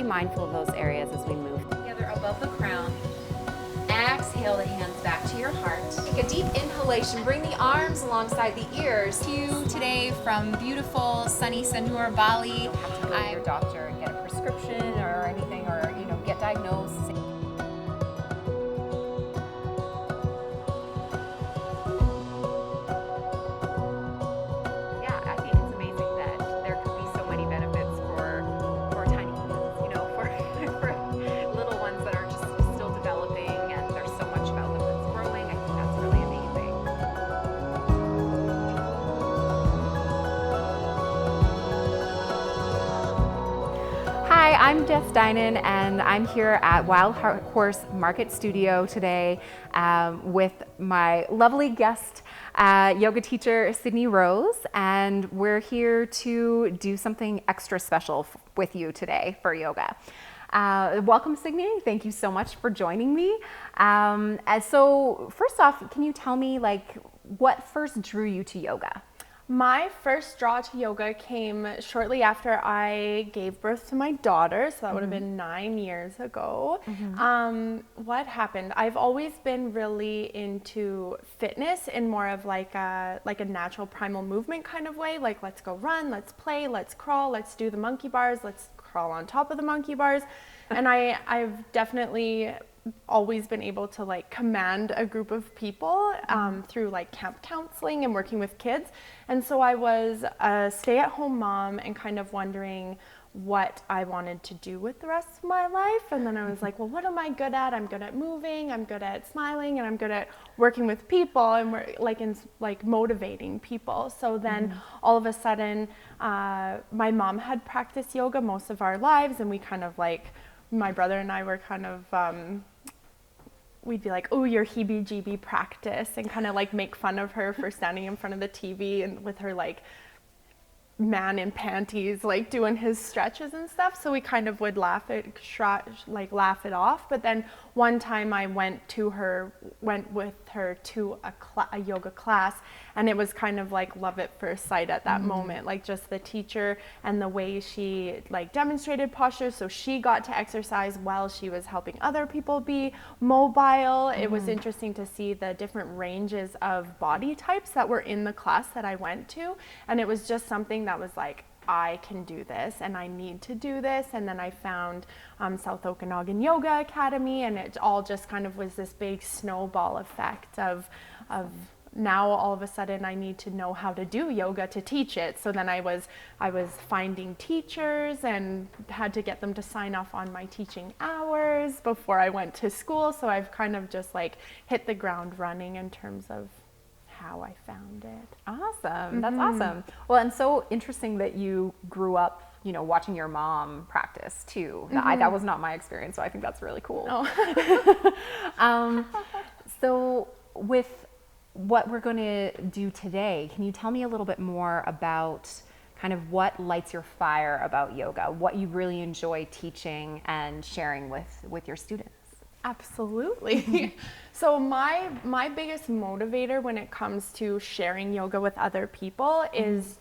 mindful of those areas as we move. Together above the crown. Exhale the hands back to your heart. Take a deep inhalation. Bring the arms alongside the ears. You today from beautiful sunny Sanur, Bali. You don't have to go to your doctor and get a prescription or anything, or get diagnosed. Yeah, I think it's amazing that there could be so many benefits for tiny kids, for little ones that are just still developing, and there's so much about them that's growing. I think that's really amazing. Hi, I'm Jess Dinan, and I'm here at Wild Horse Market Studio today with my lovely guest, yoga teacher Sydney Rose, and we're here to do something extra special with you today for yoga. Welcome, Sydney. Thank you so much for joining me. So first off, can you tell me what first drew you to yoga? My first draw to yoga came shortly after I gave birth to my daughter, so that would have been 9 years ago. What happened? I've always been really into fitness in more of like a natural primal movement kind of way, like let's go run, let's play, let's crawl, let's do the monkey bars, let's crawl on top of the monkey bars. And I've definitely always been able to command a group of people through camp counseling and working with kids. And so I was a stay-at-home mom and kind of wondering what I wanted to do with the rest of my life. And then I was like, well, what am I good at? I'm good at moving, I'm good at smiling, and I'm good at working with people and motivating people. So then all of a sudden, my mom had practiced yoga most of our lives, and we kind of my brother and I were kind of we'd be like, oh, your heebie-jeebie practice, and kind of make fun of her for standing in front of the TV and with her man in panties doing his stretches and stuff. So we kind of would laugh it off. But then one time I went with her to a yoga class, and it was kind of love at first sight at that moment, just the teacher and the way she demonstrated posture. So she got to exercise while she was helping other people be mobile. It was interesting to see the different ranges of body types that were in the class that I went to. And it was just something that was I can do this and I need to do this. And then I found South Okanagan Yoga Academy, and it all just kind of was this big snowball effect of now all of a sudden I need to know how to do yoga to teach it. So then I was finding teachers and had to get them to sign off on my teaching hours before I went to school. So I've kind of just hit the ground running in terms of how I found it. Awesome. That's awesome. Well, and so interesting that you grew up, watching your mom practice too. That was not my experience, so I think that's really cool. So with what we're going to do today, can you tell me a little bit more about kind of what lights your fire about yoga, what you really enjoy teaching and sharing with your students? Absolutely. So my biggest motivator when it comes to sharing yoga with other people is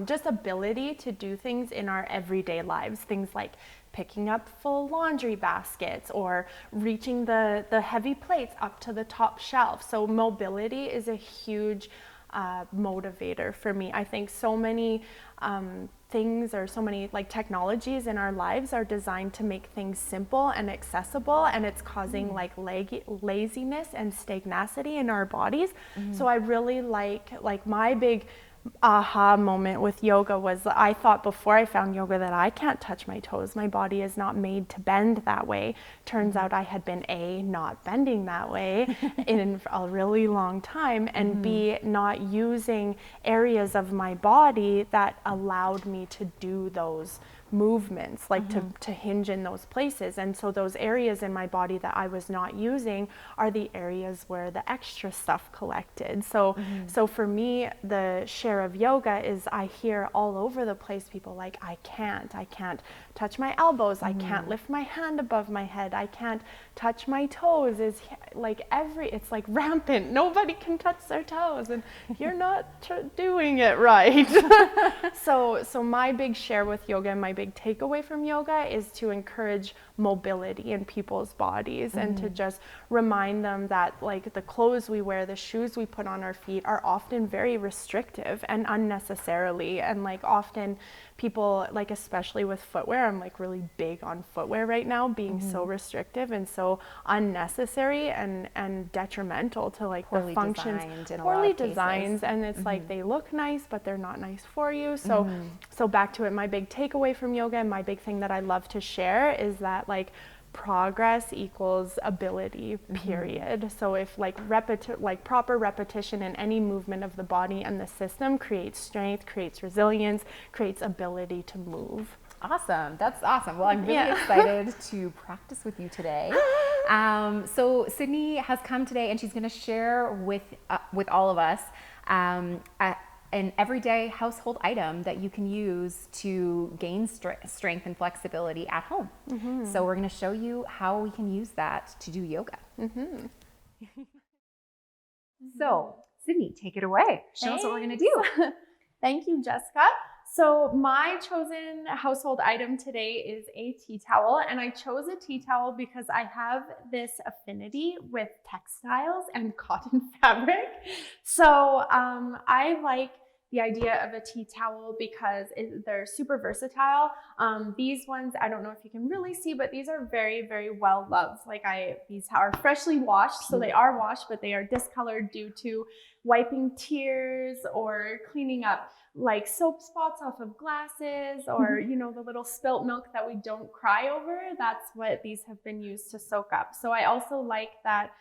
just ability to do things in our everyday lives. Things like picking up full laundry baskets or reaching the heavy plates up to the top shelf. So mobility is a huge motivator for me. I think so many things or so many technologies in our lives are designed to make things simple and accessible, and it's causing laziness and stagnacity in our bodies. So I really like my big aha moment with yoga was I thought before I found yoga that I can't touch my toes. My body is not made to bend that way. Turns out I had been A, not bending that way in a really long time, and B, not using areas of my body that allowed me to do those movements, to hinge in those places. And so those areas in my body that I was not using are the areas where the extra stuff collected. So for me, the share of yoga is I hear all over the place people I can't touch my elbows, I can't lift my hand above my head, I can't touch my toes. It's rampant. Nobody can touch their toes, and you're not doing it right. So my big share with yoga and my big takeaway from yoga is to encourage mobility in people's bodies and to just remind them that like the clothes we wear, the shoes we put on our feet are often very restrictive and unnecessarily. And like often people, like especially with footwear, I'm like really big on footwear right now, being so restrictive and so unnecessary and detrimental to like the functions. Poorly designed, and it's like they look nice, but they're not nice for you. So, so back to it, my big takeaway from yoga and my big thing that I love to share is that like progress equals ability, period. So if like proper repetition in any movement of the body and the system creates strength, creates resilience, creates ability to move. Awesome. That's awesome. Well, I'm really excited to practice with you today. So Sydney has come today and she's going to share with all of us an everyday household item that you can use to gain strength and flexibility at home. So we're going to show you how we can use that to do yoga. So Sydney, take it away. Show us what we're going to do. Thank you, Jessica. So my chosen household item today is a tea towel, and I chose a tea towel because I have this affinity with textiles and cotton fabric. So I like the idea of a tea towel because they're super versatile. These ones, I don't know if you can really see, but these are very, very well loved. Like these are freshly washed, so they are washed, but they are discolored due to wiping tears or cleaning up like soap spots off of glasses or, you know, the little spilt milk that we don't cry over. That's what these have been used to soak up. So I also like that,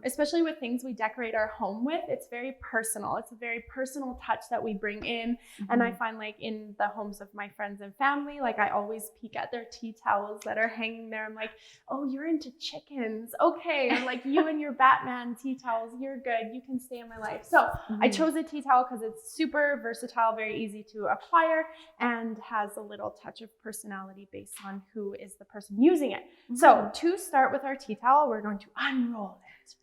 especially with things we decorate our home with, it's very personal. It's a very personal touch that we bring in. And I find like in the homes of my friends and family, like I always peek at their tea towels that are hanging there. I'm like, oh, you're into chickens. Okay. Or like you and your Batman tea towels, you're good. You can stay in my life. So I chose a tea towel because it's super versatile, very easy to acquire, and has a little touch of personality based on who is the person using it. So to start with our tea towel, we're going to unroll it.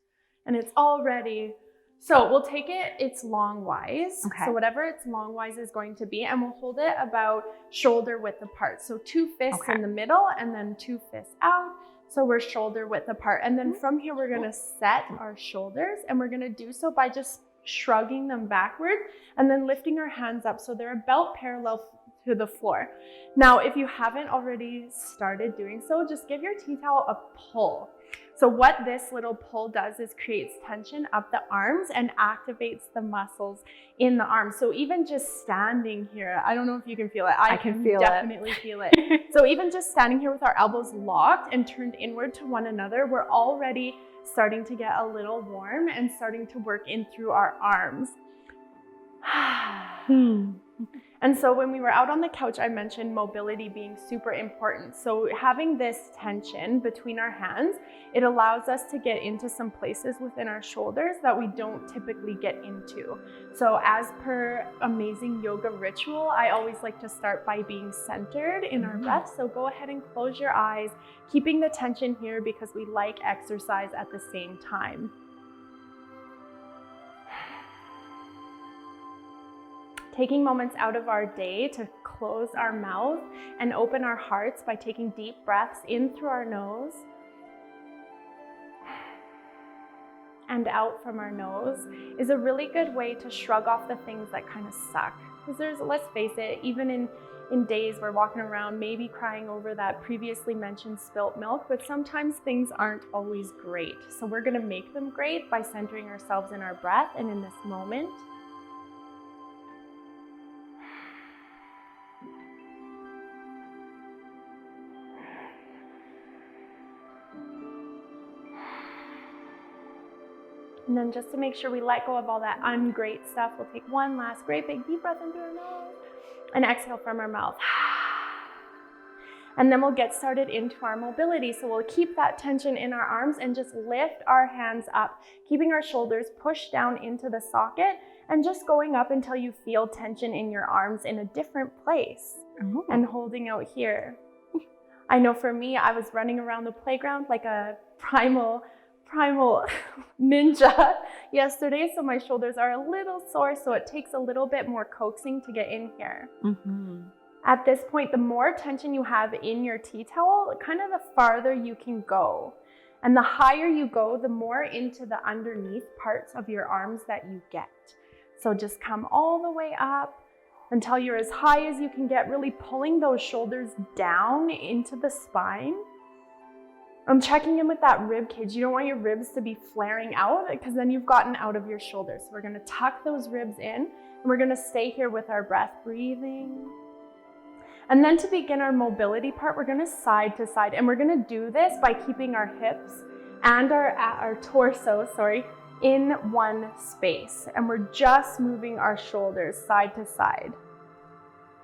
And it's all ready. So we'll take it its longwise. So whatever its longwise is going to be, and we'll hold it about shoulder width apart. So 2 fists in the middle and then 2 fists out. So we're shoulder width apart. And then from here, we're gonna set our shoulders, and we're gonna do so by just shrugging them backward and then lifting our hands up so they're about parallel to the floor. Now, if you haven't already started doing so, just give your tea towel a pull. So what this little pull does is creates tension up the arms and activates the muscles in the arms. So even just standing here, I don't know if you can feel it. I can definitely feel it. So even just standing here with our elbows locked and turned inward to one another, we're already starting to get a little warm and starting to work in through our arms. And so when we were out on the couch, I mentioned mobility being super important. So having this tension between our hands, it allows us to get into some places within our shoulders that we don't typically get into. So as per amazing yoga ritual, I always like to start by being centered in our breath. So go ahead and close your eyes, keeping the tension here because we like exercise at the same time. Taking moments out of our day to close our mouth and open our hearts by taking deep breaths in through our nose and out from our nose is a really good way to shrug off the things that kind of suck. Because let's face it, even in days we're walking around maybe crying over that previously mentioned spilt milk, but sometimes things aren't always great. So we're gonna make them great by centering ourselves in our breath and in this moment. And then just to make sure we let go of all that ungreat stuff, we'll take one last great big deep breath into our nose and exhale from our mouth. And then we'll get started into our mobility. So we'll keep that tension in our arms and just lift our hands up, keeping our shoulders pushed down into the socket and just going up until you feel tension in your arms in a different place and holding out here. I know for me, I was running around the playground like a primal ninja yesterday, so my shoulders are a little sore, so it takes a little bit more coaxing to get in here. At this point, the more tension you have in your tea towel, kind of the farther you can go. And the higher you go, the more into the underneath parts of your arms that you get. So just come all the way up until you're as high as you can get, really pulling those shoulders down into the spine. I'm checking in with that rib cage. You don't want your ribs to be flaring out because then you've gotten out of your shoulders. So we're gonna tuck those ribs in and we're gonna stay here with our breath, breathing. And then to begin our mobility part, we're gonna side to side, and we're gonna do this by keeping our hips and our torso, in one space. And we're just moving our shoulders side to side.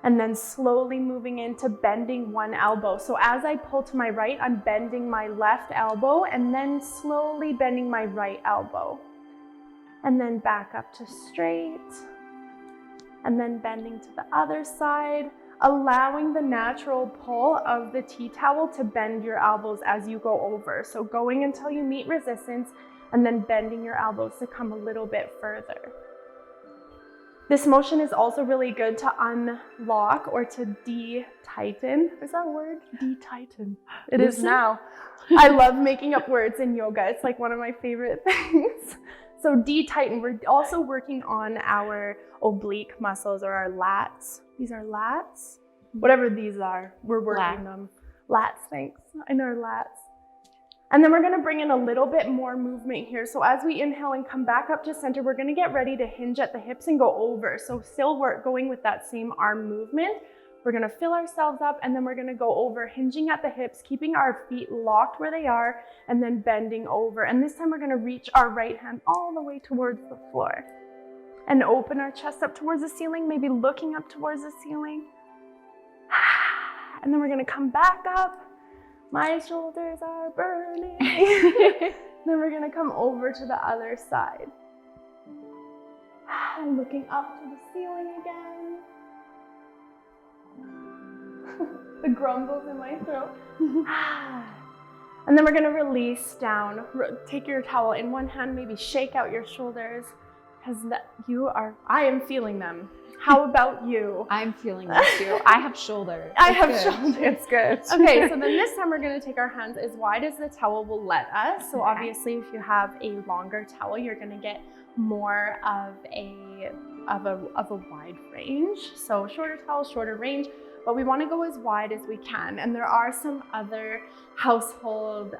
And then slowly moving into bending one elbow. So as I pull to my right, I'm bending my left elbow and then slowly bending my right elbow. And then back up to straight. And then bending to the other side, allowing the natural pull of the tea towel to bend your elbows as you go over. So going until you meet resistance and then bending your elbows to come a little bit further. This motion is also really good to unlock or to de-tighten. Is that a word? De-tighten. It is now. I love making up words in yoga. It's like one of my favorite things. So de-tighten, we're also working on our oblique muscles or our lats. These are lats. Whatever these are, we're working them. Lats, thanks. I know lats. And then we're gonna bring in a little bit more movement here. So as we inhale and come back up to center, we're gonna get ready to hinge at the hips and go over. So still we're going with that same arm movement. We're gonna fill ourselves up and then we're gonna go over, hinging at the hips, keeping our feet locked where they are, and then bending over. And this time we're gonna reach our right hand all the way towards the floor and open our chest up towards the ceiling, maybe looking up towards the ceiling. And then we're gonna come back up. My shoulders are burning. Then we're gonna come over to the other side. And looking up to the ceiling again. The grumbles in my throat. And then we're gonna release down. Take your towel in one hand, maybe shake out your shoulders, because I am feeling them. How about you? I'm feeling this too. I have shoulders. I have shoulders. It's good. Okay, so then this time we're gonna take our hands as wide as the towel will let us. So obviously if you have a longer towel, you're gonna get more of a wide range. So shorter towel, shorter range, but we wanna go as wide as we can. And there are some other household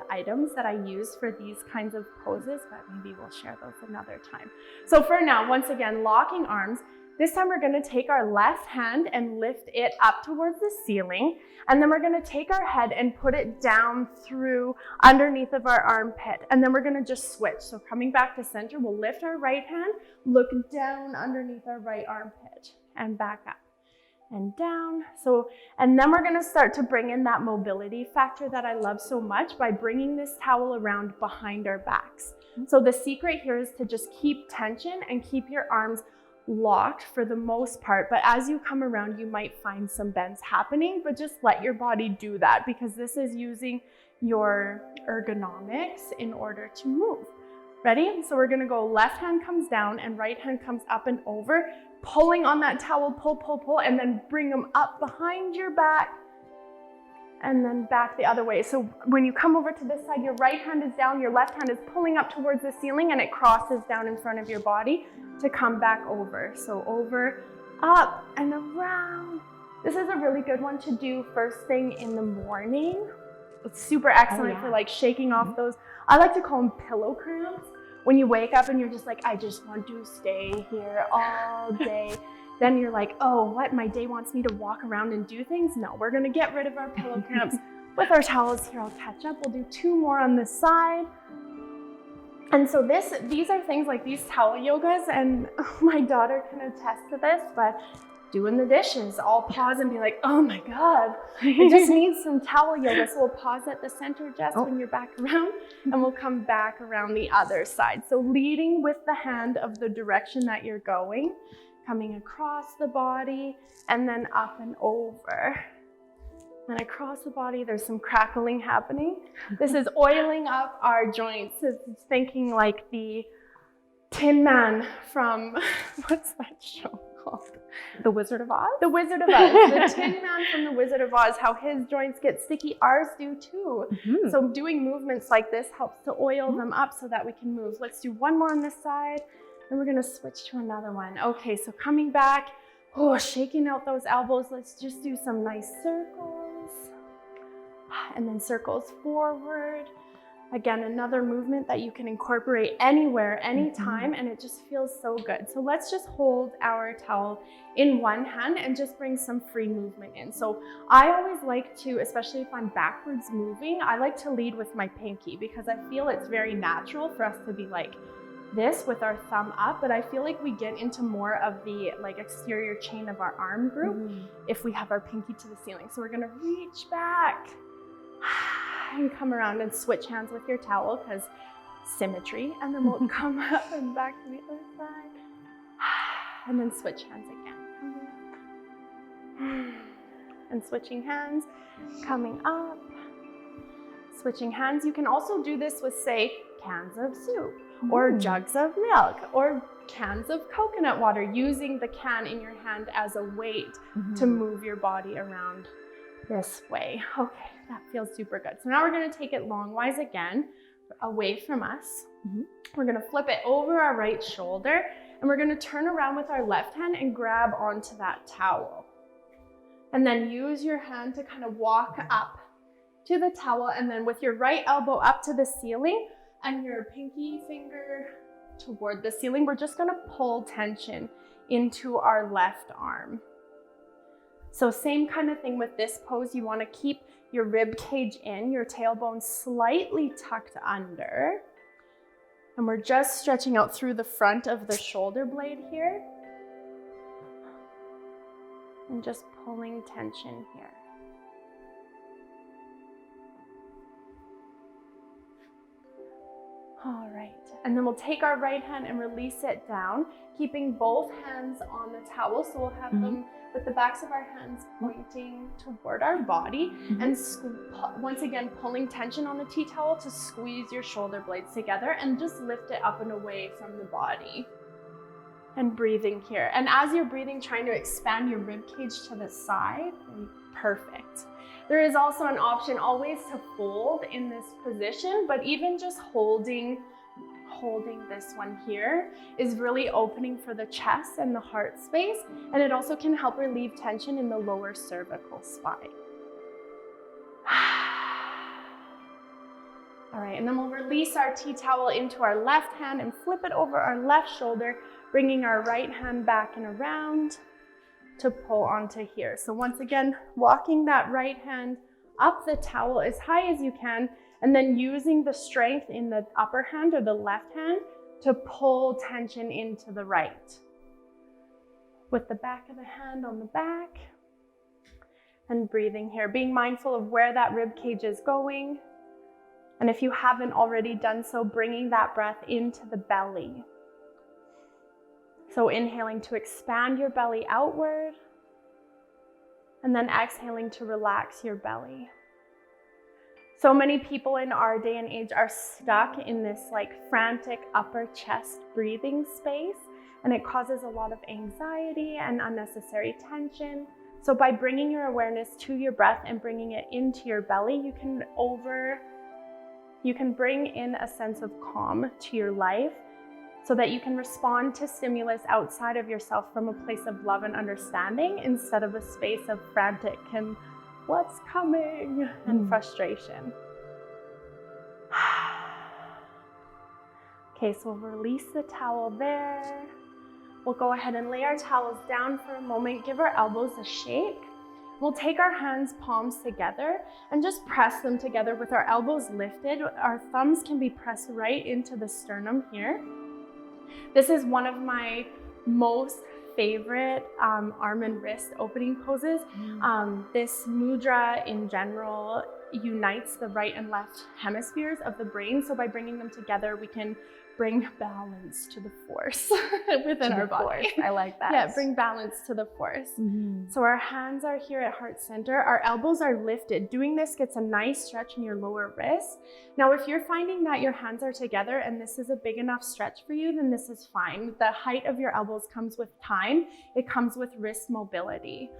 items that I use for these kinds of poses, but maybe we'll share those another time. So for now, once again, locking arms. This time we're gonna take our left hand and lift it up towards the ceiling. And then we're gonna take our head and put it down through underneath of our armpit. And then we're gonna just switch. So coming back to center, we'll lift our right hand, look down underneath our right armpit and back up and down. And then we're gonna start to bring in that mobility factor that I love so much by bringing this towel around behind our backs. So the secret here is to just keep tension and keep your arms locked for the most part, but as you come around, you might find some bends happening, but just let your body do that because this is using your ergonomics in order to move. Ready? So we're gonna go left hand comes down and right hand comes up and over, pulling on that towel, pull, pull, pull, and then bring them up behind your back and then back the other way. So when you come over to this side, your right hand is down, your left hand is pulling up towards the ceiling and it crosses down in front of your body to come back over. So over, up, and around. This is a really good one to do first thing in the morning. It's super excellent for like shaking off those, I like to call them pillow cramps. When you wake up and you're just like, I just want to stay here all day. Then you're like, oh, what? My day wants me to walk around and do things? No, we're gonna get rid of our pillow cramps with our towels here. I'll catch up. We'll do 2 more on this side. And so these are things like these towel yogas, and my daughter can attest to this, but doing the dishes, I'll pause and be like, oh my God, I just need some towel yoga. So we'll pause at the center just when you're back around, and we'll come back around the other side. So leading with the hand of the direction that you're going, coming across the body and then up and over. And across the body, there's some crackling happening. This is oiling up our joints. It's thinking like the Tin Man from, what's that show called? The Wizard of Oz? The Wizard of Oz. The Tin Man from the Wizard of Oz, how his joints get sticky, ours do too. Mm-hmm. So doing movements like this helps to oil them up so that we can move. Let's do one more on this side, and we're gonna switch to another one. Okay, so coming back, shaking out those elbows. Let's just do some nice circles. And then circles forward. Again, another movement that you can incorporate anywhere, anytime, and it just feels so good. So let's just hold our towel in one hand and just bring some free movement in. So I always like to, especially if I'm backwards moving, I like to lead with my pinky because I feel it's very natural for us to be like this with our thumb up, but I feel like we get into more of the like exterior chain of our arm group if we have our pinky to the ceiling. So we're gonna reach back and come around and switch hands with your towel because symmetry, and then we'll come up and back to the other side and then switch hands again. And switching hands, coming up, switching hands. You can also do this with, say, cans of soup or jugs of milk or cans of coconut water, using the can in your hand as a weight to move your body around this way. Okay, that feels super good. So now we're gonna take it longwise again, away from us. We're gonna flip it over our right shoulder, and we're gonna turn around with our left hand and grab onto that towel. And then use your hand to kind of walk up to the towel, and then with your right elbow up to the ceiling and your pinky finger toward the ceiling, we're just gonna pull tension into our left arm. So same kind of thing with this pose. You want to keep your rib cage in, your tailbone slightly tucked under. And we're just stretching out through the front of the shoulder blade here. And just pulling tension here. All right, and then we'll take our right hand and release it down, keeping both hands on the towel. So we'll have them with the backs of our hands pointing toward our body, and once again, pulling tension on the tea towel to squeeze your shoulder blades together and just lift it up and away from the body. And breathing here. And as you're breathing, trying to expand your rib cage to the side. Perfect. There is also an option always to fold in this position, but even just holding this one here is really opening for the chest and the heart space, and it also can help relieve tension in the lower cervical spine. All right, and then we'll release our tea towel into our left hand and flip it over our left shoulder, bringing our right hand back and around to pull onto here. So once again, walking that right hand up the towel as high as you can, and then using the strength in the upper hand or the left hand to pull tension into the right. With the back of the hand on the back, and breathing here, being mindful of where that rib cage is going. And if you haven't already done so, bringing that breath into the belly. So inhaling to expand your belly outward, and then exhaling to relax your belly. So many people in our day and age are stuck in this like frantic upper chest breathing space, and it causes a lot of anxiety and unnecessary tension. So by bringing your awareness to your breath and bringing it into your belly, you can bring in a sense of calm to your life, so that you can respond to stimulus outside of yourself from a place of love and understanding, instead of a space of frantic and what's coming and frustration. Okay, so we'll release the towel there. We'll go ahead and lay our towels down for a moment, give our elbows a shake. We'll take our hands, palms together, and just press them together with our elbows lifted. Our thumbs can be pressed right into the sternum here. This is one of my most favorite arm and wrist opening poses. This mudra in general unites the right and left hemispheres of the brain. So by bringing them together, we can bring balance to the force within our body. Force. I like that. Yeah, bring balance to the force. So our hands are here at heart center. Our elbows are lifted. Doing this gets a nice stretch in your lower wrist. Now, if you're finding that your hands are together and this is a big enough stretch for you, then this is fine. The height of your elbows comes with time. It comes with wrist mobility.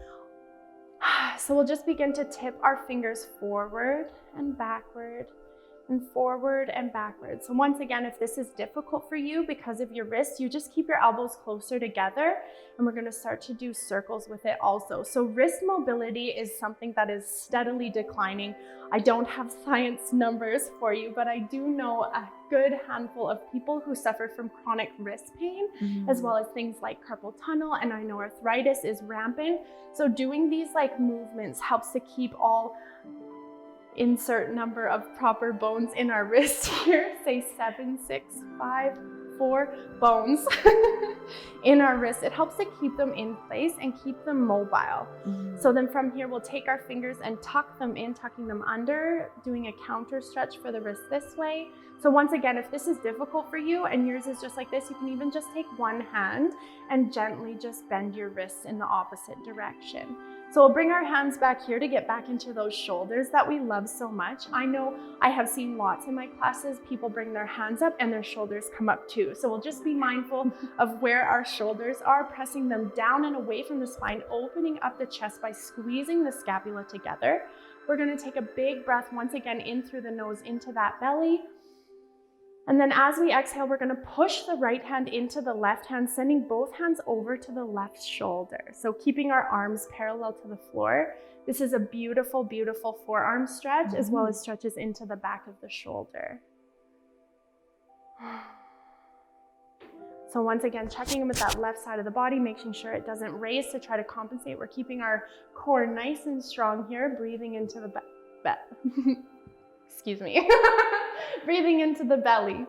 So we'll just begin to tip our fingers forward and backward and forward and backward. So once again, if this is difficult for you because of your wrists, you just keep your elbows closer together, and we're gonna start to do circles with it also. So wrist mobility is something that is steadily declining. I don't have science numbers for you, but I do know a good handful of people who suffer from chronic wrist pain, as well as things like carpal tunnel, and I know arthritis is rampant. So doing these like movements helps to keep all insert number of proper bones in our wrist here, say 7, 6, 5, 4 bones in our wrist. It helps to keep them in place and keep them mobile. So then from here, we'll take our fingers and tuck them in, tucking them under, doing a counter stretch for the wrist this way. So once again, if this is difficult for you and yours is just like this, you can even just take one hand and gently just bend your wrists in the opposite direction. So we'll bring our hands back here to get back into those shoulders that we love so much. I know I have seen lots in my classes, people bring their hands up and their shoulders come up too. So we'll just be mindful of where our shoulders are, pressing them down and away from the spine, opening up the chest by squeezing the scapula together. We're gonna take a big breath once again in through the nose into that belly. And then as we exhale, we're gonna push the right hand into the left hand, sending both hands over to the left shoulder. So keeping our arms parallel to the floor. This is a beautiful, beautiful forearm stretch, as well as stretches into the back of the shoulder. So once again, checking in with that left side of the body, making sure it doesn't raise to try to compensate. We're keeping our core nice and strong here, breathing into the excuse me. Breathing into the belly.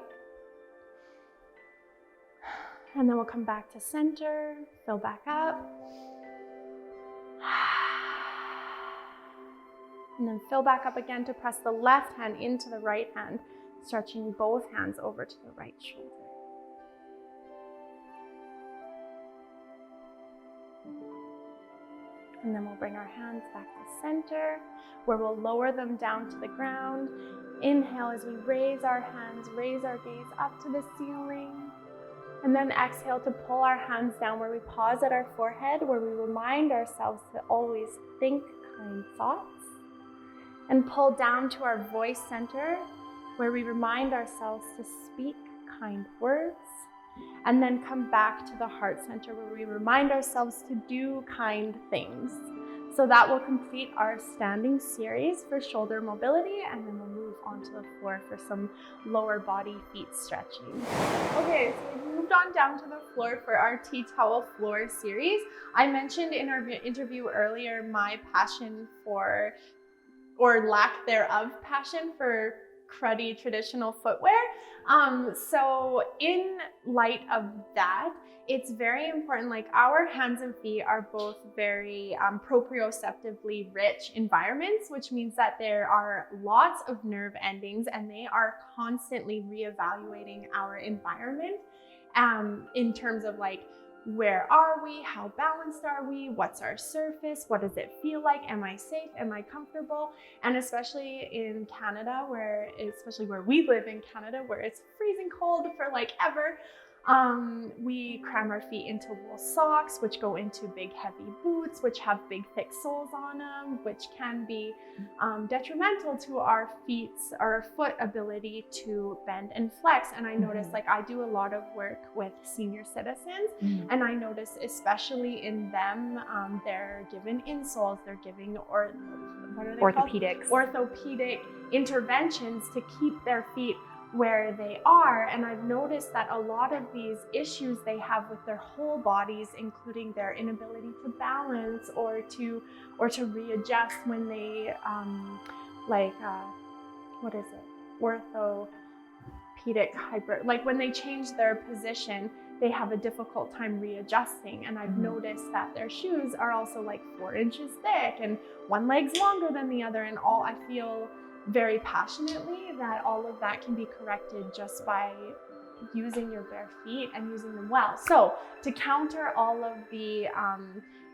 And then we'll come back to center, fill back up. And then fill back up again to press the left hand into the right hand, stretching both hands over to the right shoulder. And then we'll bring our hands back to center, where we'll lower them down to the ground. Inhale as we raise our hands, raise our gaze up to the ceiling. And then exhale to pull our hands down, where we pause at our forehead, where we remind ourselves to always think kind thoughts. And pull down to our voice center, where we remind ourselves to speak kind words. And then come back to the heart center, where we remind ourselves to do kind things. So that will complete our standing series for shoulder mobility, and then we'll move onto the floor for some lower body feet stretching. Okay, so we've moved on down to the floor for our tea towel floor series. I mentioned in our interview earlier my passion for, or lack thereof, passion for cruddy traditional footwear. So in light of that, it's very important, like our hands and feet are both very proprioceptively rich environments, which means that there are lots of nerve endings and they are constantly reevaluating our environment in terms of like, where are we? How balanced are we? What's our surface? What does it feel like? Am I safe? Am I comfortable? And especially in Canada, especially where we live in Canada, where it's freezing cold for like ever, we cram our feet into wool socks, which go into big heavy boots, which have big thick soles on them, which can be detrimental to our foot ability to bend and flex. And I notice, like I do a lot of work with senior citizens, and I notice especially in them, they're given insoles, they're giving orthopedic interventions to keep their feet where they are. And I've noticed that a lot of these issues they have with their whole bodies, including their inability to balance or to readjust when they when they change their position, they have a difficult time readjusting. And I've noticed that their shoes are also like 4 inches thick and one leg's longer than the other, and I feel very passionately that all of that can be corrected just by using your bare feet and using them well. So to counter all of the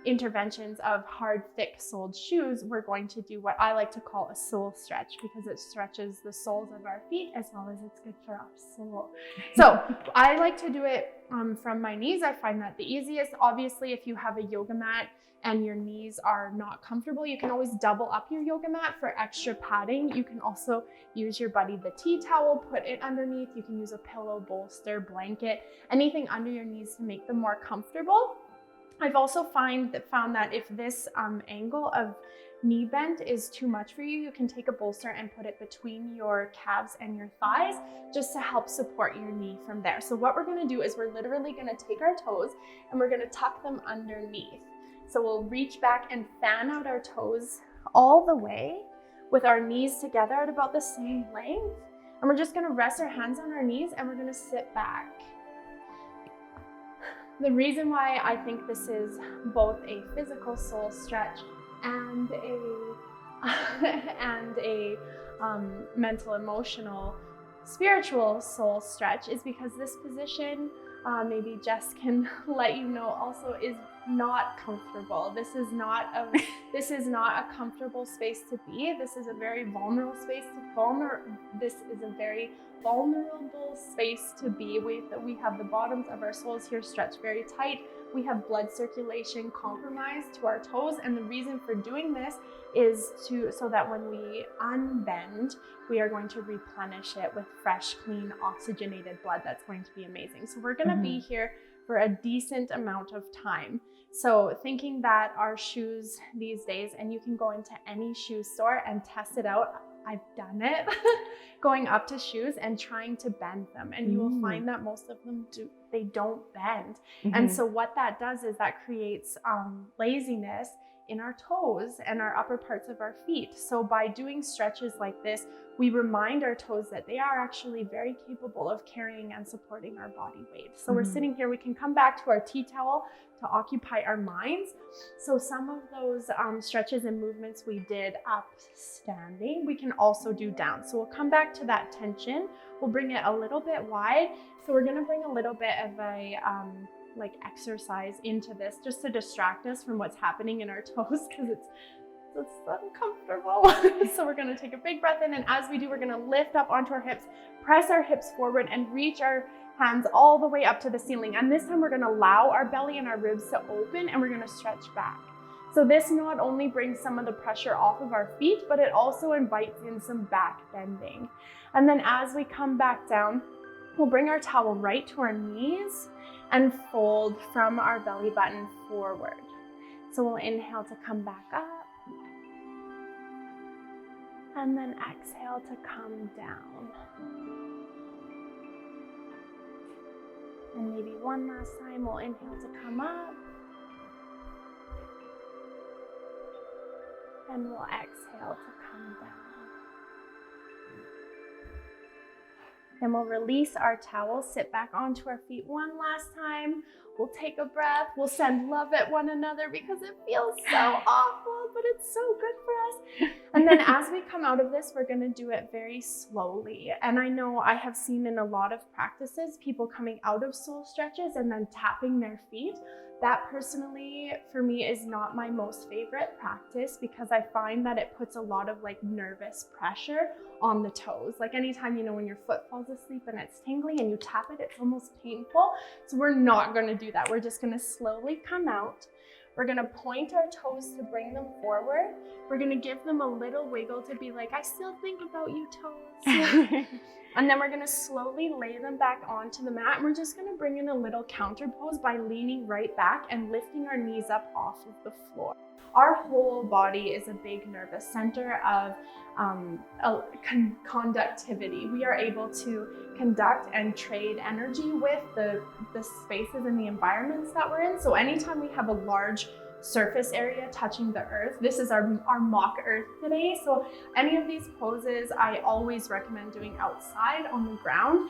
interventions of hard, thick-soled shoes, we're going to do what I like to call a sole stretch, because it stretches the soles of our feet as well as it's good for our soul. So I like to do it from my knees. I find that the easiest. Obviously, if you have a yoga mat and your knees are not comfortable, you can always double up your yoga mat for extra padding. You can also use your buddy the tea towel, put it underneath. You can use a pillow, bolster, blanket, anything under your knees to make them more comfortable. I've also found that if this angle of knee bend is too much for you, you can take a bolster and put it between your calves and your thighs just to help support your knee from there. So what we're gonna do is we're literally gonna take our toes and we're gonna tuck them underneath. So we'll reach back and fan out our toes all the way with our knees together at about the same length. And we're just gonna rest our hands on our knees and we're gonna sit back. The reason why I think this is both a physical soul stretch and a mental, emotional, spiritual soul stretch is because this position, maybe Jess can let you know also, is not comfortable. This is not a comfortable space to be. This is a very vulnerable space to be. We have the bottoms of our soles here stretched very tight. We have blood circulation compromised to our toes, and the reason for doing this is so that when we unbend, we are going to replenish it with fresh, clean, oxygenated blood. That's going to be amazing. So we're going to be here for a decent amount of time. So thinking that our shoes these days, and you can go into any shoe store and test it out. I've done it, going up to shoes and trying to bend them. And you will find that most of them they don't bend. And so what that does is that creates laziness in our toes and our upper parts of our feet. So by doing stretches like this, we remind our toes that they are actually very capable of carrying and supporting our body weight. So we're sitting here, we can come back to our tea towel to occupy our minds. So some of those stretches and movements we did up standing, we can also do down. So we'll come back to that tension. We'll bring it a little bit wide. So we're gonna bring a little bit of a like exercise into this just to distract us from what's happening in our toes, because it's uncomfortable. So we're gonna take a big breath in, and as we do, we're gonna lift up onto our hips, press our hips forward and reach our hands all the way up to the ceiling. And this time we're gonna allow our belly and our ribs to open, and we're gonna stretch back. So this not only brings some of the pressure off of our feet, but it also invites in some back bending. And then as we come back down, we'll bring our towel right to our knees and fold from our belly button forward. So we'll inhale to come back up. And then exhale to come down. And maybe one last time, we'll inhale to come up. And we'll exhale to come down. Then we'll release our towel, sit back onto our feet one last time. We'll take a breath. We'll send love at one another because it feels so awful, but it's so good for us. And then as we come out of this, we're going to do it very slowly. And I know I have seen in a lot of practices, people coming out of soul stretches and then tapping their feet. That personally, for me, is not my most favorite practice because I find that it puts a lot of like nervous pressure on the toes. Like anytime, when your foot falls asleep and it's tingly and you tap it, it's almost painful. So we're not going to do that. We're just going to slowly come out. We're going to point our toes to bring them forward. We're going to give them a little wiggle to be like, I still think about you, toes. And then we're going to slowly lay them back onto the mat. And we're just going to bring in a little counter pose by leaning right back and lifting our knees up off of the floor. Our whole body is a big nervous center of conductivity. We are able to conduct and trade energy with the spaces and the environments that we're in. So anytime we have a large surface area touching the earth, this is our mock earth today. So any of these poses I always recommend doing outside on the ground.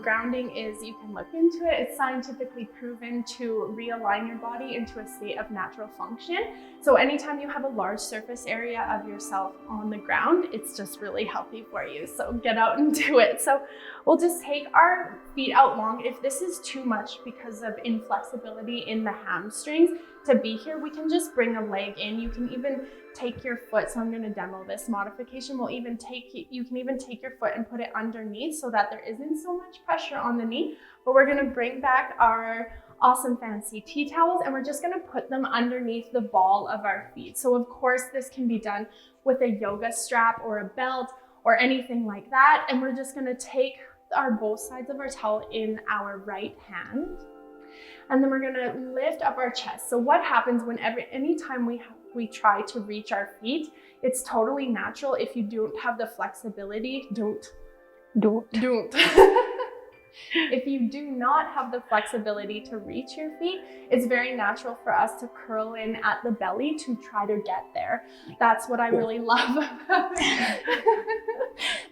Grounding is, you can look into it, it's scientifically proven to realign your body into a state of natural function. So anytime you have a large surface area of yourself on the ground, it's just really healthy for you. So get out and do it. So we'll just take our feet out long. If this is too much because of inflexibility in the hamstrings to be here, we can just bring a leg in. You can even take your foot. So I'm going to demo this modification. You can even take your foot and put it underneath so that there isn't so much pressure on the knee. But we're going to bring back our awesome fancy tea towels and we're just going to put them underneath the ball of our feet. So of course this can be done with a yoga strap or a belt or anything like that. And we're just going to take both sides of our towel in our right hand. And then we're going to lift up our chest. So what happens anytime we try to reach our feet, it's totally natural. If you don't have the flexibility, don't. If you do not have the flexibility to reach your feet, it's very natural for us to curl in at the belly to try to get there. That's what I really love about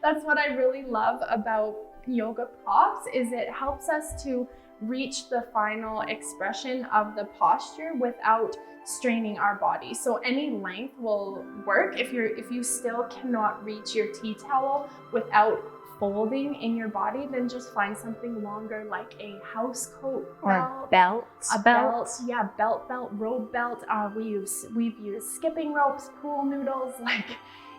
That's what I really love about yoga props, is it helps us to reach the final expression of the posture without straining our body. So any length will work. If you still cannot reach your tea towel without folding in your body, then just find something longer like a house coat belt, belt, robe belt. We've used skipping ropes, pool noodles, like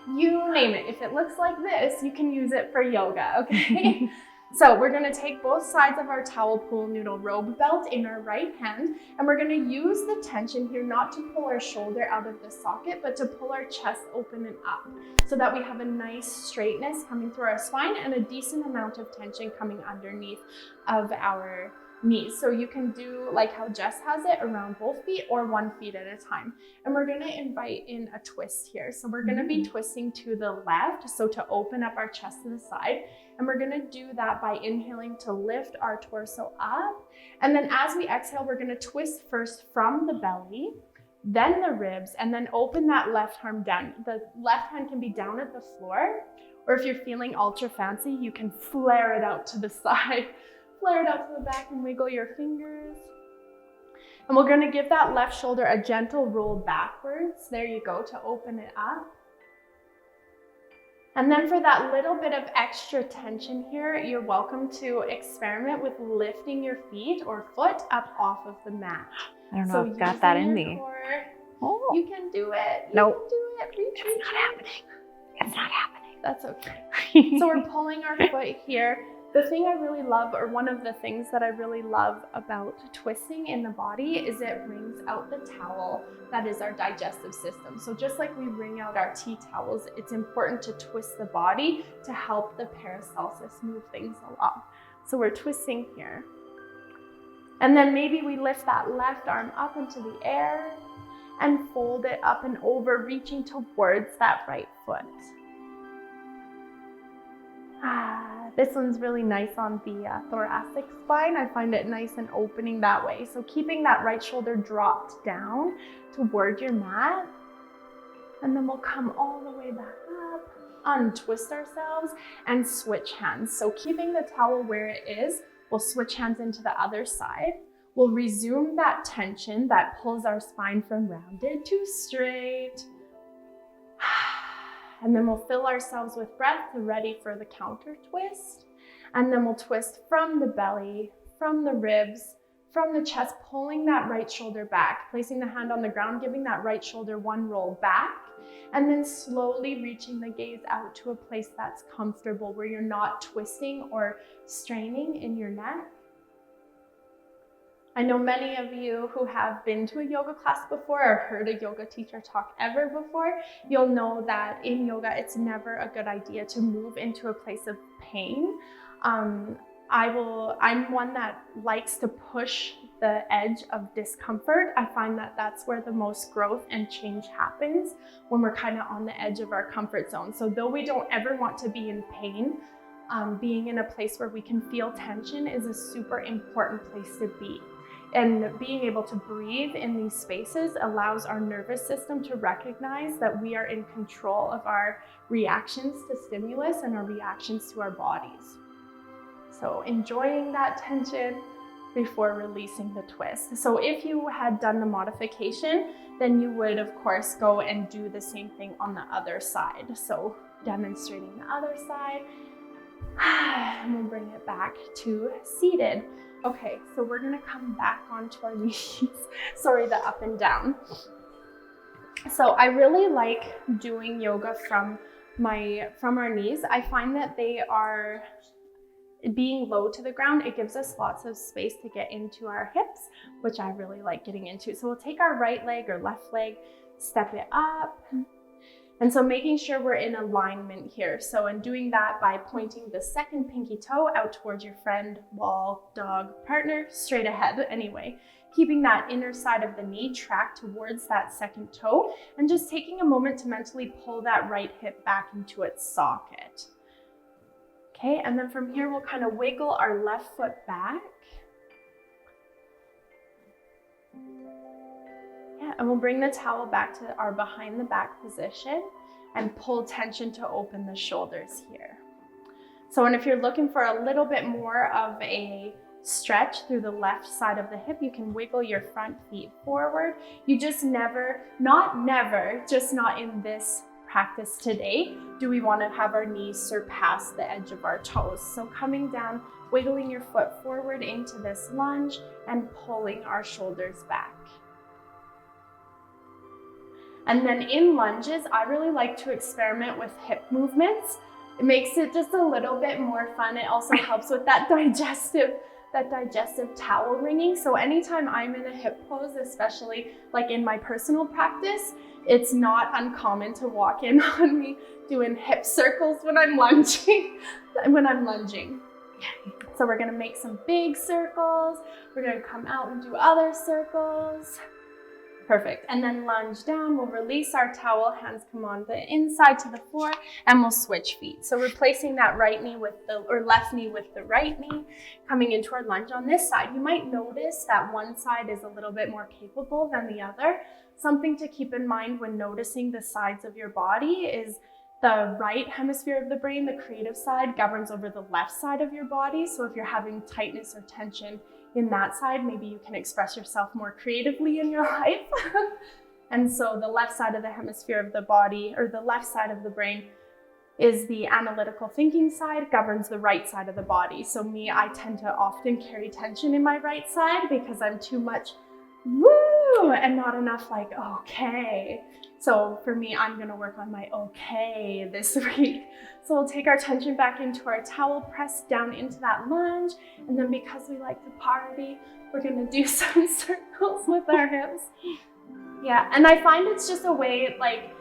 you name it. If it looks like this, you can use it for yoga, okay? So we're going to take both sides of our towel pool noodle robe belt in our right hand, and we're going to use the tension here not to pull our shoulder out of the socket, but to pull our chest open and up so that we have a nice straightness coming through our spine and a decent amount of tension coming underneath of our knees. So you can do like how Jess has it, around both feet or one feet at a time. And we're going to invite in a twist here. So we're going to be twisting to the left, so to open up our chest to the side. And we're going to do that by inhaling to lift our torso up. And then as we exhale, we're going to twist first from the belly, then the ribs, and then open that left arm down. The left hand can be down at the floor, or if you're feeling ultra fancy, you can flare it out to the side. Flare it out to the back and wiggle your fingers. And we're going to give that left shoulder a gentle roll backwards. There you go, to open it up. And then for that little bit of extra tension here, you're welcome to experiment with lifting your feet or foot up off of the mat. I don't know if I've got that in me. Core, you can do it. Nope. You can do it. It's not happening. It's not happening. That's okay. So we're pulling our foot here. The thing I really love, or one of the things that I really love about twisting in the body, is it wrings out the towel that is our digestive system. So just like we wring out our tea towels, it's important to twist the body to help the Paracelsus move things along. So we're twisting here. And then maybe we lift that left arm up into the air and fold it up and over, reaching towards that right foot. This one's really nice on the thoracic spine. I find it nice and opening that way. So keeping that right shoulder dropped down toward your mat. And then we'll come all the way back up, untwist ourselves, and switch hands. So keeping the towel where it is, we'll switch hands into the other side. We'll resume that tension that pulls our spine from rounded to straight. And then we'll fill ourselves with breath, ready for the counter twist. And then we'll twist from the belly, from the ribs, from the chest, pulling that right shoulder back, placing the hand on the ground, giving that right shoulder one roll back, and then slowly reaching the gaze out to a place that's comfortable, where you're not twisting or straining in your neck. I know many of you who have been to a yoga class before or heard a yoga teacher talk ever before, you'll know that in yoga, it's never a good idea to move into a place of pain. I'm one that likes to push the edge of discomfort. I find that that's where the most growth and change happens, when we're kind of on the edge of our comfort zone. So though we don't ever want to be in pain, being in a place where we can feel tension is a super important place to be. And being able to breathe in these spaces allows our nervous system to recognize that we are in control of our reactions to stimulus and our reactions to our bodies. So enjoying that tension before releasing the twist. So if you had done the modification, then you would of course go and do the same thing on the other side. So demonstrating the other side, and we'll bring it back to seated. Okay, so we're gonna come back onto our knees. Sorry, the up and down. So I really like doing yoga from our knees. I find that they are being low to the ground. It gives us lots of space to get into our hips, which I really like getting into. So we'll take our right leg or left leg, step it up. And so making sure we're in alignment here. So in doing that by pointing the second pinky toe out towards your friend, wall, dog, partner, straight ahead anyway. Keeping that inner side of the knee tracked towards that second toe and just taking a moment to mentally pull that right hip back into its socket. Okay, and then from here we'll kind of wiggle our left foot back. Yeah, and we'll bring the towel back to our behind the back position and pull tension to open the shoulders here. So, and if you're looking for a little bit more of a stretch through the left side of the hip, you can wiggle your front feet forward. You just never, just not in this practice today, do we want to have our knees surpass the edge of our toes. So coming down, wiggling your foot forward into this lunge and pulling our shoulders back. And then in lunges, I really like to experiment with hip movements. It makes it just a little bit more fun. It also helps with that digestive towel wringing. So anytime I'm in a hip pose, especially like in my personal practice, it's not uncommon to walk in on me doing hip circles when I'm lunging. So we're gonna make some big circles. We're gonna come out and do other circles. Perfect. And then lunge down. We'll release our towel. Hands come on the inside to the floor, and we'll switch feet. So replacing that right knee with left knee with the right knee, coming into our lunge on this side. You might notice that one side is a little bit more capable than the other. Something to keep in mind when noticing the sides of your body is the right hemisphere of the brain, the creative side, governs over the left side of your body. So if you're having tightness or tension in that side, maybe you can express yourself more creatively in your life. And so the left side of the hemisphere of the body, or the left side of the brain, is the analytical thinking side, governs the right side of the body. So me, I tend to often carry tension in my right side because I'm too much woo and not enough like okay. So for me, I'm gonna work on my okay this week. So we'll take our tension back into our towel, press down into that lunge, and then because we like to party, we're gonna do some circles with our hips. Yeah, and I find it's just a way, like,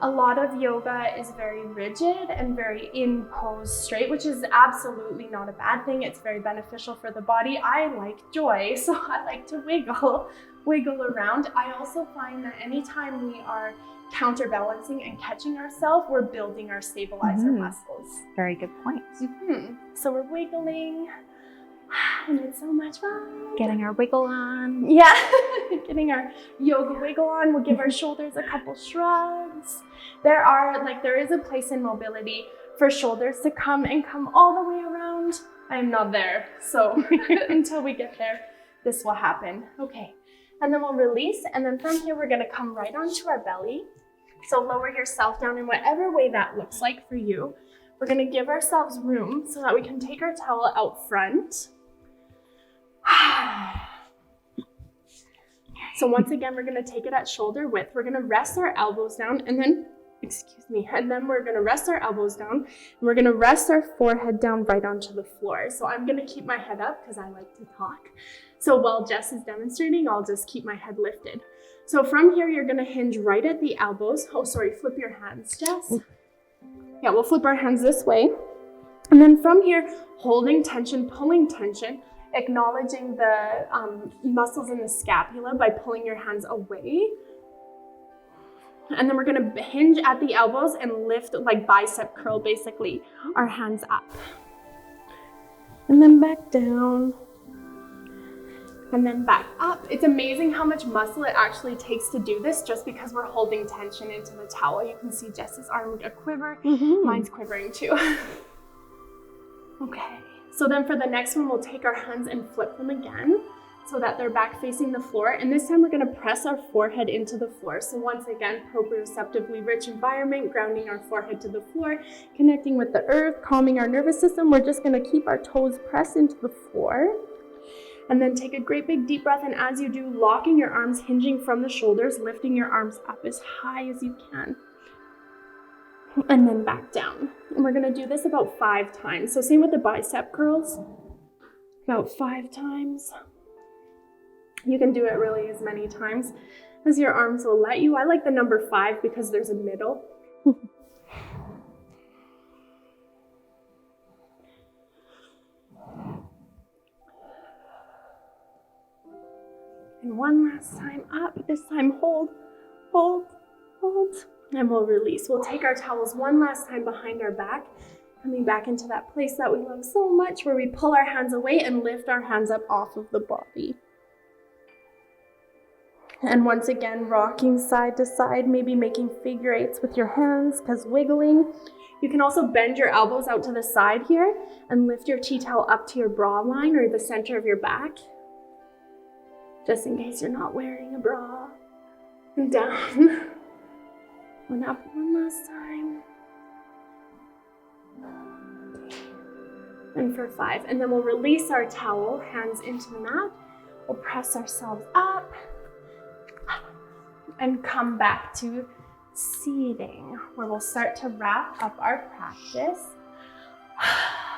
a lot of yoga is very rigid and very in pose straight, which is absolutely not a bad thing. It's very beneficial for the body. I like joy, so I like to wiggle around. I also find that anytime we are counterbalancing and catching ourselves, we're building our stabilizer muscles. Very good point. So we're wiggling, and it's so much fun. Getting our wiggle on. Yeah, getting our yoga wiggle on. We'll give our shoulders a couple shrugs. There is a place in mobility for shoulders to come all the way around. I'm not there, so until we get there, this will happen. Okay, and then we'll release, and then from here, we're gonna come right onto our belly. So lower yourself down in whatever way that looks like for you. We're gonna give ourselves room so that we can take our towel out front. So once again, we're gonna take it at shoulder width. We're gonna rest our elbows down and then we're gonna rest our elbows down and we're gonna rest our forehead down right onto the floor. So I'm gonna keep my head up because I like to talk. So while Jess is demonstrating, I'll just keep my head lifted. So from here, you're gonna hinge right at the elbows. Oh, sorry, flip your hands, Jess. Yeah, we'll flip our hands this way. And then from here, holding tension, pulling tension, acknowledging the muscles in the scapula by pulling your hands away. And then we're gonna hinge at the elbows and lift like bicep curl, basically, our hands up. And then back down. And then back up. It's amazing how much muscle it actually takes to do this just because we're holding tension into the towel. You can see Jess's arm a quiver. Mine's quivering too. Okay. So then for the next one, we'll take our hands and flip them again so that they're back facing the floor. And this time we're gonna press our forehead into the floor. So once again, proprioceptively rich environment, grounding our forehead to the floor, connecting with the earth, calming our nervous system. We're just gonna keep our toes pressed into the floor. And then take a great big deep breath. And as you do, locking your arms, hinging from the shoulders, lifting your arms up as high as you can. And then back down. And we're gonna do this about 5 times. So same with the bicep curls, about 5 times. You can do it really as many times as your arms will let you. I like the number 5 because there's a middle. And one last time up. This time hold, hold, hold. And we'll release. We'll take our towels one last time behind our back, coming back into that place that we love so much, where we pull our hands away and lift our hands up off of the body. And once again, rocking side to side, maybe making figure 8s with your hands, because wiggling. You can also bend your elbows out to the side here and lift your tea towel up to your bra line or the center of your back, just in case you're not wearing a bra. And down. One up one last time. And for 5. And then we'll release our towel, hands into the mat. We'll press ourselves up and come back to seating, where we'll start to wrap up our practice,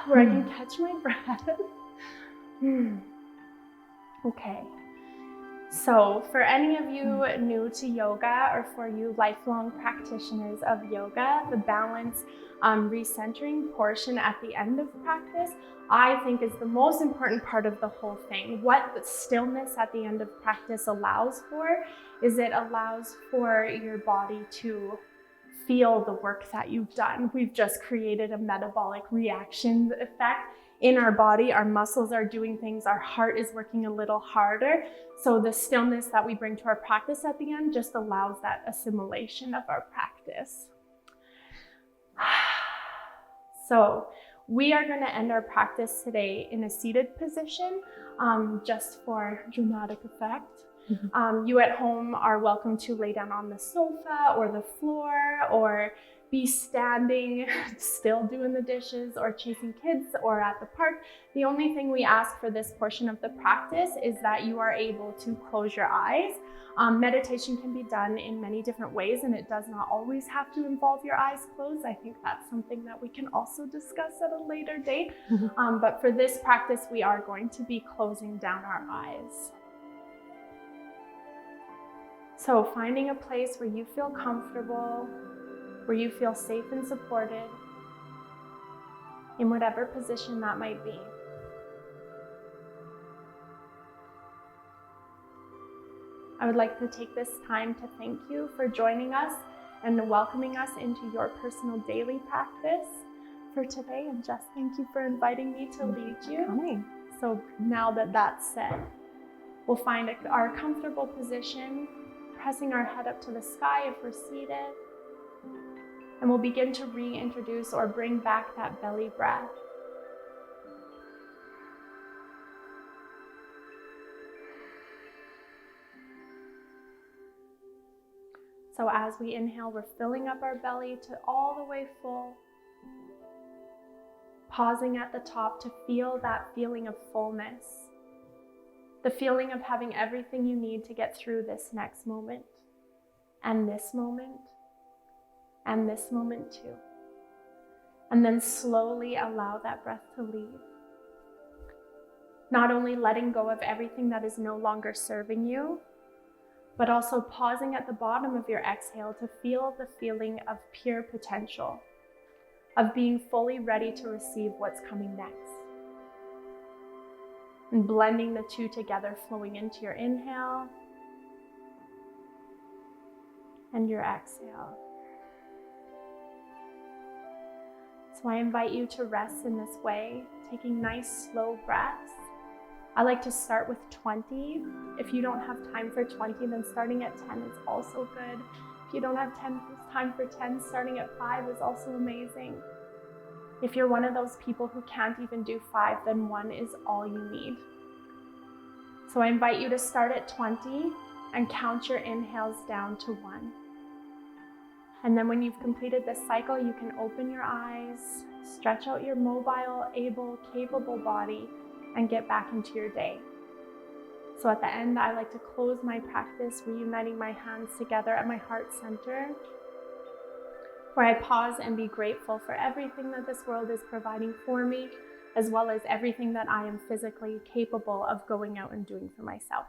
where I can catch my breath. Okay. So for any of you new to yoga, or for you lifelong practitioners of yoga, the balance recentering portion at the end of practice, I think is the most important part of the whole thing. What the stillness at the end of practice allows for is it allows for your body to feel the work that you've done. We've just created a metabolic reaction effect in our body. Our muscles are doing things, our heart is working a little harder. So the stillness that we bring to our practice at the end just allows that assimilation of our practice. So we are going to end our practice today in a seated position, just for dramatic effect. You at home are welcome to lay down on the sofa or the floor, or be standing, still doing the dishes or chasing kids, or at the park. The only thing we ask for this portion of the practice is that you are able to close your eyes. Meditation can be done in many different ways, and it does not always have to involve your eyes closed. I think that's something that we can also discuss at a later date. But for this practice, we are going to be closing down our eyes. So finding a place where you feel comfortable, where you feel safe and supported, in whatever position that might be. I would like to take this time to thank you for joining us and welcoming us into your personal daily practice for today. And Jess, thank you for inviting me to lead you. So now that that's said, we'll find our comfortable position, pressing our head up to the sky if we're seated. And we'll begin to reintroduce or bring back that belly breath. So as we inhale, we're filling up our belly to all the way full. Pausing at the top to feel that feeling of fullness. The feeling of having everything you need to get through this next moment, and this moment, and this moment too. And then slowly allow that breath to leave. Not only letting go of everything that is no longer serving you, but also pausing at the bottom of your exhale to feel the feeling of pure potential, of being fully ready to receive what's coming next. And blending the two together, flowing into your inhale and your exhale. So I invite you to rest in this way, taking nice slow breaths. I like to start with 20. If you don't have time for 20, then starting at 10 is also good. If you don't have time for 10, starting at 5 is also amazing. If you're one of those people who can't even do 5, then 1 is all you need. So I invite you to start at 20 and count your inhales down to 1. And then when you've completed this cycle, you can open your eyes, stretch out your mobile, able, capable body, and get back into your day. So at the end, I like to close my practice, reuniting my hands together at my heart center, where I pause and be grateful for everything that this world is providing for me, as well as everything that I am physically capable of going out and doing for myself.